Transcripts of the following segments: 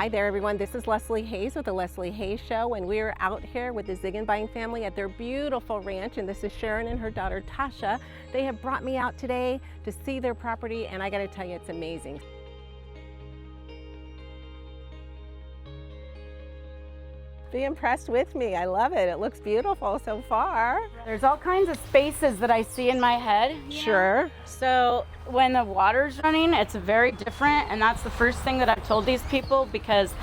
Hi there everyone, this is Leslie Hayes with the Leslie Hayes Show, and we're out here with the Ziegenbein family at their beautiful ranch, and this is Sharon and her daughter Tasha. They have brought me out today to see their property, and I gotta tell you, it's amazing. Be impressed with me. I love it. It looks beautiful so far. There's all kinds of spaces that I see in my head. Sure. So when the water's running, it's very different, and that's the first thing that I've told these people, because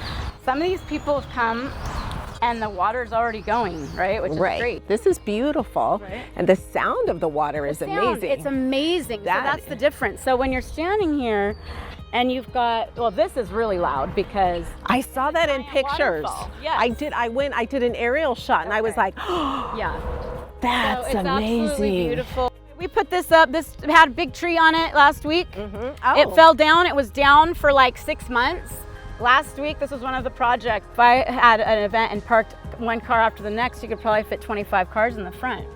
some of these people have come and the water's already going, right? Which is great. This is beautiful. Right. And the sound of the water is amazing. It's amazing. So that's the difference. So when you're standing here, and you've got, well, this is really loud because I saw that in pictures. Yes. I did an aerial shot, and I was like, oh, yeah, that's so it's amazing. Absolutely beautiful. We put this up. This had a big tree on it last week. Oh. It fell down. It was down for like 6 months. Last week, this was one of the projects. If I had an event and parked one car after the next, you could probably fit 25 cars in the front.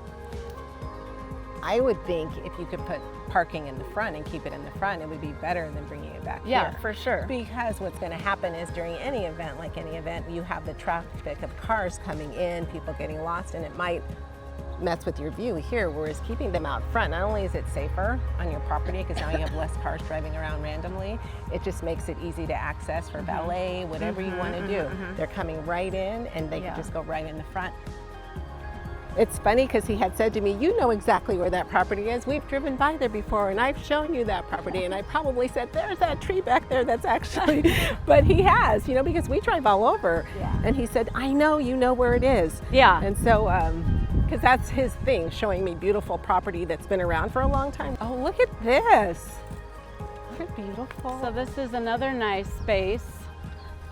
I would think if you could put parking in the front and keep it in the front, it would be better than bringing it back here. Yeah, for sure. Because what's going to happen is during any event, like any event, you have the traffic of cars coming in, people getting lost, and it might mess with your view here, whereas keeping them out front, not only is it safer on your property because now you have less cars driving around randomly, it just makes it easy to access for valet, whatever you want to do. They're coming right in, and they can just go right in the front. It's funny because he had said to me, you know exactly where that property is. We've driven by there before, and I've shown you that property. And I probably said, there's that tree back there that's actually, but he has, you know, because we drive all over. Yeah. And he said, I know you know where it is. Yeah. And so, because that's his thing, showing me beautiful property that's been around for a long time. Oh, look at this. Look at beautiful. So this is another nice space.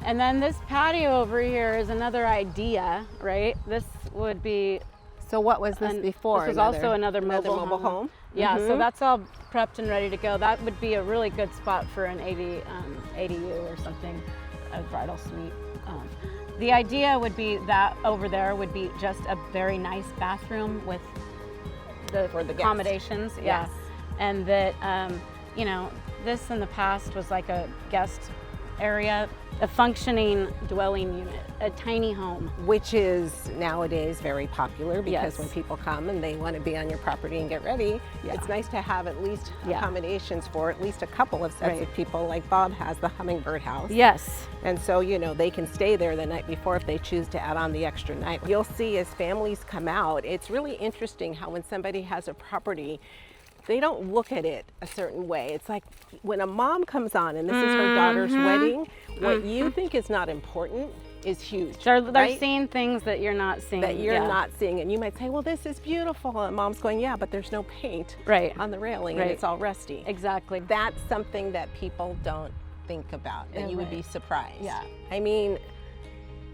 And then this patio over here is another idea, right? This would be... So what was this before? This was also another mobile home. Yeah, so that's all prepped and ready to go. That would be a really good spot for an ADU or something, a bridal suite. The idea would be that over there would be just a very nice bathroom with the accommodations. Yes. And that, you know, this in the past was like a guest area, a functioning dwelling unit, a tiny home. Which is nowadays very popular because when people come and they want to be on your property and get ready, it's nice to have at least accommodations for at least a couple of sets of people, like Bob has the Hummingbird House. Yes. And so, you know, they can stay there the night before if they choose to add on the extra night. You'll see as families come out, it's really interesting how when somebody has a property, they don't look at it a certain way. It's like when a mom comes on and this is her daughter's wedding, what you think is not important is huge. They're seeing things that you're not seeing. That you're not seeing. And you might say, well, this is beautiful. And mom's going, yeah, but there's no paint on the railing and it's all rusty. Exactly. That's something that people don't think about, and you would be surprised. Yeah. I mean,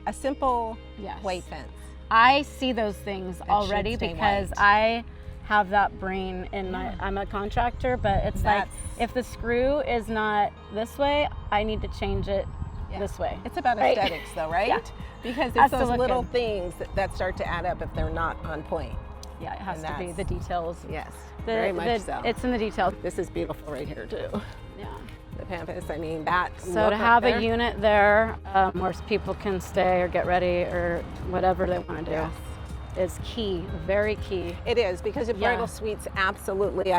a simple white fence. I see those things already because I have that brain in my, I'm a contractor, but it's like, if the screw is not this way, I need to change it this way. It's about aesthetics though, right? Yeah. Because it's those little things that start to add up if they're not on point. Yeah, it has to be the details. Yes, very much so. It's in the details. This is beautiful right here too. Yeah. The Pampas, I mean, that. So to have a unit there where people can stay or get ready or whatever they want to do. Is key, very key. It is, because of bridal suites, absolutely.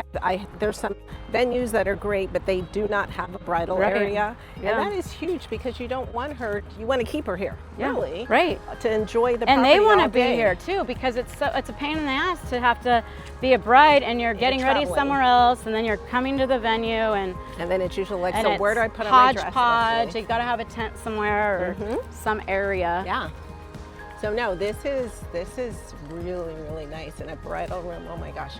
There's some venues that are great, but they do not have a bridal area. And that is huge because you don't want her, you want to keep her here, really. Right. To enjoy the property. And they want to be day. here too, because it's a pain in the ass to have to be a bride and you're getting ready somewhere else and then you're coming to the venue and then it's usually like, so where do I put on my dress? Hodgepodge, you got to have a tent somewhere or some area. Yeah. So no, this is really, really nice. And a bridal room, oh my gosh,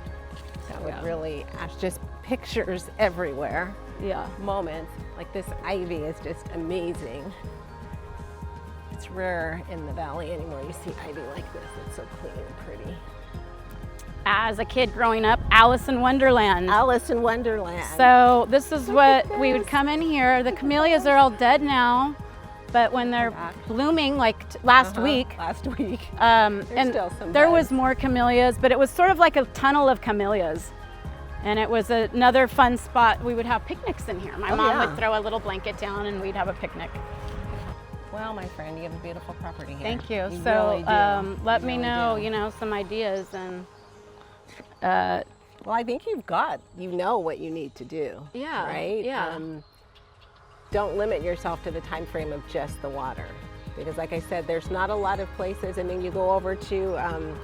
that would really, just pictures everywhere. Yeah. Moments, like this ivy is just amazing. It's rare in the valley anymore. You see ivy like this, it's so clean and pretty. As a kid growing up, Alice in Wonderland. Alice in Wonderland. So this is what we would come in here. The camellias are all dead now. But when they're blooming, like last week, and still some there was more camellias, but it was sort of like a tunnel of camellias. And it was another fun spot. We would have picnics in here. My mom would throw a little blanket down and we'd have a picnic. Well, my friend, you have a beautiful property here. Thank you. You So really do. let You me really know, do. you know, some ideas and. Well, I think you know what you need to do. Yeah, Right? yeah. Don't limit yourself to the time frame of just the water. Because like I said, there's not a lot of places. I mean, you go over to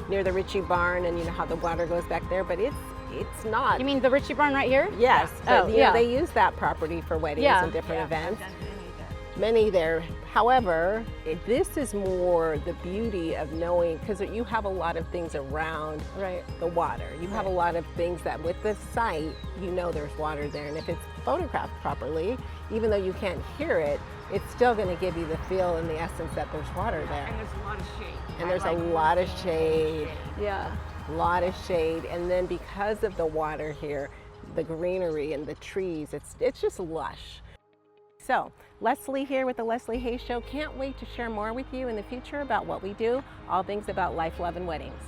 near the Ritchie barn and you know how the water goes back there, but it's not. You mean the Ritchie barn right here? Yes, but Oh, you know, yeah. they use that property for weddings Yeah. and different events. I've done Many there. However, this is more the beauty of knowing, because you have a lot of things around Right. the water. You have a lot of things that with the site, you know there's water there. And if it's photographed properly, even though you can't hear it, it's still going to give you the feel and the essence that there's water there. And there's a lot of shade. And there's a lot of shade. Yeah. A lot of shade. And then because of the water here, the greenery and the trees, it's just lush. So, Leslie here with the Leslie Hayes Show. Can't wait to share more with you in the future about what we do, all things about life, love, and weddings.